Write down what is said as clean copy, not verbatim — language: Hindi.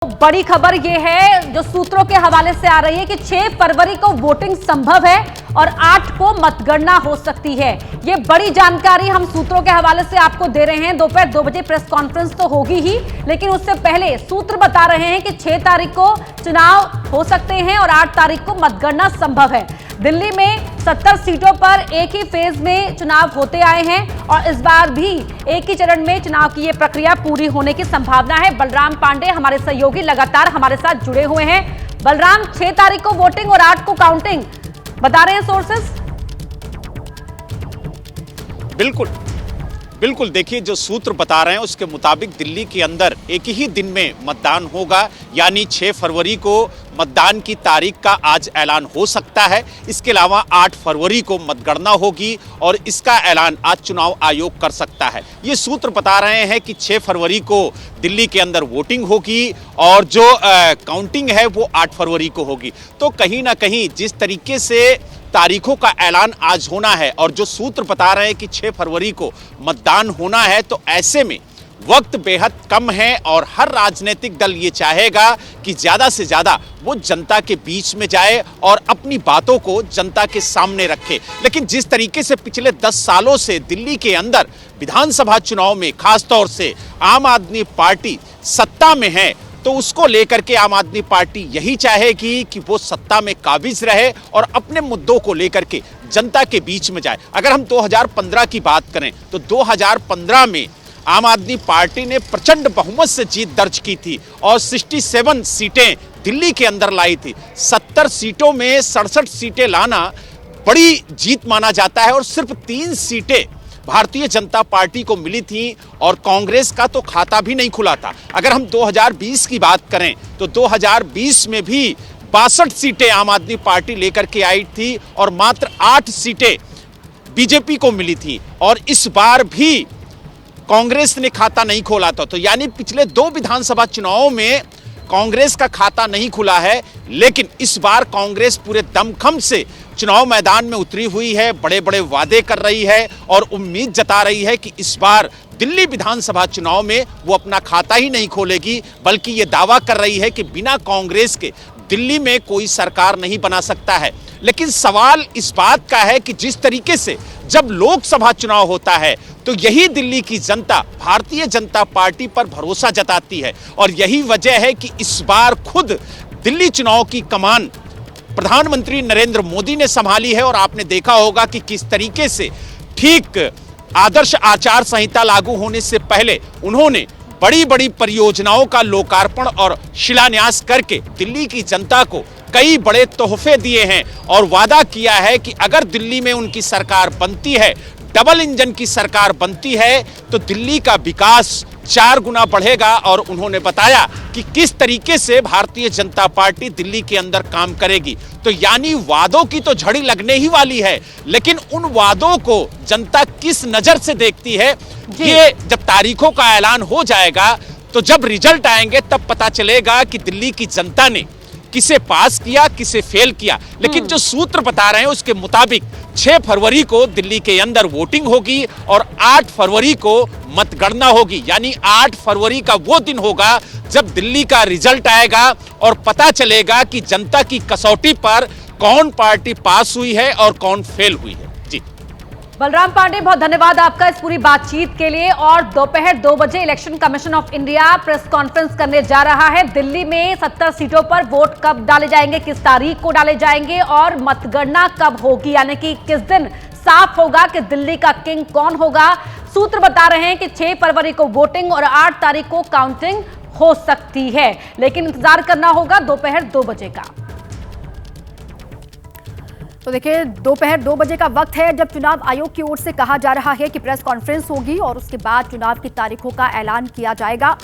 बड़ी खबर यह है जो सूत्रों के हवाले से आ रही है कि 6 फरवरी को वोटिंग संभव है और 8 को मतगणना हो सकती है। ये बड़ी जानकारी हम सूत्रों के हवाले से आपको दे रहे हैं। दोपहर 2 बजे प्रेस कॉन्फ्रेंस तो होगी ही, लेकिन उससे पहले सूत्र बता रहे हैं कि 6 तारीख को चुनाव हो सकते हैं और 8 तारीख को मतगणना संभव है। दिल्ली में 70 सीटों पर एक ही फेज में चुनाव होते आए हैं और इस बार भी एक ही चरण में चुनाव की ये प्रक्रिया पूरी होने की संभावना है। बलराम पांडे हमारे सहयोगी लगातार हमारे साथ जुड़े हुए हैं। बलराम, 6 तारीख को वोटिंग और 8 को काउंटिंग बता रहे हैं सोर्सेस। बिल्कुल देखिए, जो सूत्र बता रहे हैं उसके मुताबिक दिल्ली के अंदर एक ही दिन में मतदान होगा, यानी 6 फरवरी को मतदान की तारीख का आज ऐलान हो सकता है। इसके अलावा 8 फरवरी को मतगणना होगी और इसका ऐलान आज चुनाव आयोग कर सकता है। ये सूत्र बता रहे हैं कि 6 फरवरी को दिल्ली के अंदर वोटिंग होगी और जो काउंटिंग है वो 8 फरवरी को होगी। तो कहीं ना कहीं जिस तरीके से तारीखों का ऐलान आज होना है और जो सूत्र बता रहे हैं कि 6 फरवरी को मतदान होना है, तो ऐसे में वक्त बेहद कम है और हर राजनीतिक दल ये चाहेगा कि ज़्यादा से ज़्यादा वो जनता के बीच में जाए और अपनी बातों को जनता के सामने रखे। लेकिन जिस तरीके से पिछले 10 सालों से दिल्ली के अंदर विधानसभा चुनाव में खासतौर से आम आदमी पार्टी सत्ता में है, तो उसको लेकर के आम आदमी पार्टी यही चाहेगी कि वो सत्ता में काबिज रहे और अपने मुद्दों को लेकर के जनता के बीच में जाए। अगर हम 2015 की बात करें तो 2015 में आम आदमी पार्टी ने प्रचंड बहुमत से जीत दर्ज की थी और 67 सीटें दिल्ली के अंदर लाई थी। 70 सीटों में 67 सीटें लाना बड़ी जीत माना जाता है और सिर्फ 3 सीटें भारतीय जनता पार्टी को मिली थी और कांग्रेस का तो खाता भी नहीं खुला था। अगर हम 2020 की बात करें तो 2020 में भी 62 सीटें आम आदमी पार्टी लेकर के आई थी और मात्र 8 सीटें बीजेपी को मिली थी और इस बार भी कांग्रेस ने खाता नहीं खोला था। तो यानी पिछले 2 विधानसभा चुनावों में कांग्रेस का खाता नहीं खुला है, लेकिन इस बार कांग्रेस पूरे दमखम से चुनाव मैदान में उतरी हुई है, बड़े बड़े वादे कर रही है और उम्मीद जता रही है कि इस बार दिल्ली विधानसभा चुनाव में वो अपना खाता ही नहीं खोलेगी, बल्कि ये दावा कर रही है कि बिना कांग्रेस के दिल्ली में कोई सरकार नहीं बना सकता है। लेकिन सवाल इस बात का है कि जिस तरीके से जब लोकसभा चुनाव होता है तो यही दिल्ली की जनता भारतीय जनता पार्टी पर भरोसा जताती है और यही वजह है कि इस बार खुद दिल्ली चुनाव की कमान प्रधानमंत्री नरेंद्र मोदी ने संभाली है और आपने देखा होगा कि किस तरीके से ठीक आदर्श आचार संहिता लागू होने से पहले उन्होंने बड़ी बड़ी परियोजनाओं का लोकार्पण और शिलान्यास करके दिल्ली की जनता को कई बड़े तोहफे दिए हैं और वादा किया है कि अगर दिल्ली में उनकी सरकार बनती है, डबल इंजन की सरकार बनती है, तो दिल्ली का विकास 4 गुना बढ़ेगा। और उन्होंने बताया कि किस तरीके से भारतीय जनता पार्टी दिल्ली के अंदर काम करेगी। तो यानी वादों की तो झड़ी लगने ही वाली है, लेकिन उन वादों को जनता किस नजर से देखती है, ये जब तारीखों का ऐलान हो जाएगा तो जब रिजल्ट आएंगे तब पता चलेगा कि दिल्ली की जनता ने किसे पास किया, किसे फेल किया। लेकिन जो सूत्र बता रहे हैं उसके मुताबिक 6 फरवरी को दिल्ली के अंदर वोटिंग होगी और 8 फरवरी को मतगणना होगी। यानी 8 फरवरी का वो दिन होगा जब दिल्ली का रिजल्ट आएगा और पता चलेगा कि जनता की कसौटी पर कौन पार्टी पास हुई है और कौन फेल हुई है। जी बलराम पांडे, बहुत धन्यवाद आपका इस पूरी बातचीत के लिए। और दोपहर 2 बजे election commission of India press conference करने जा रहा है। दिल्ली में 70 सीटों पर वोट कब डाले जाएंगे, किस तारीख को डाले जाएंगे और मतगणना कब होगी, यानी कि किस दिन साफ होगा कि दिल्ली का किंग कौन होगा। सूत्र बता रहे हैं कि 6 फरवरी को वोटिंग और 8 तारीख को काउंटिंग हो सकती है, लेकिन इंतजार करना होगा दोपहर 2 बजे का। तो देखिए, दोपहर 2 बजे का वक्त है जब चुनाव आयोग की ओर से कहा जा रहा है कि प्रेस कॉन्फ्रेंस होगी और उसके बाद चुनाव की तारीखों का ऐलान किया जाएगा।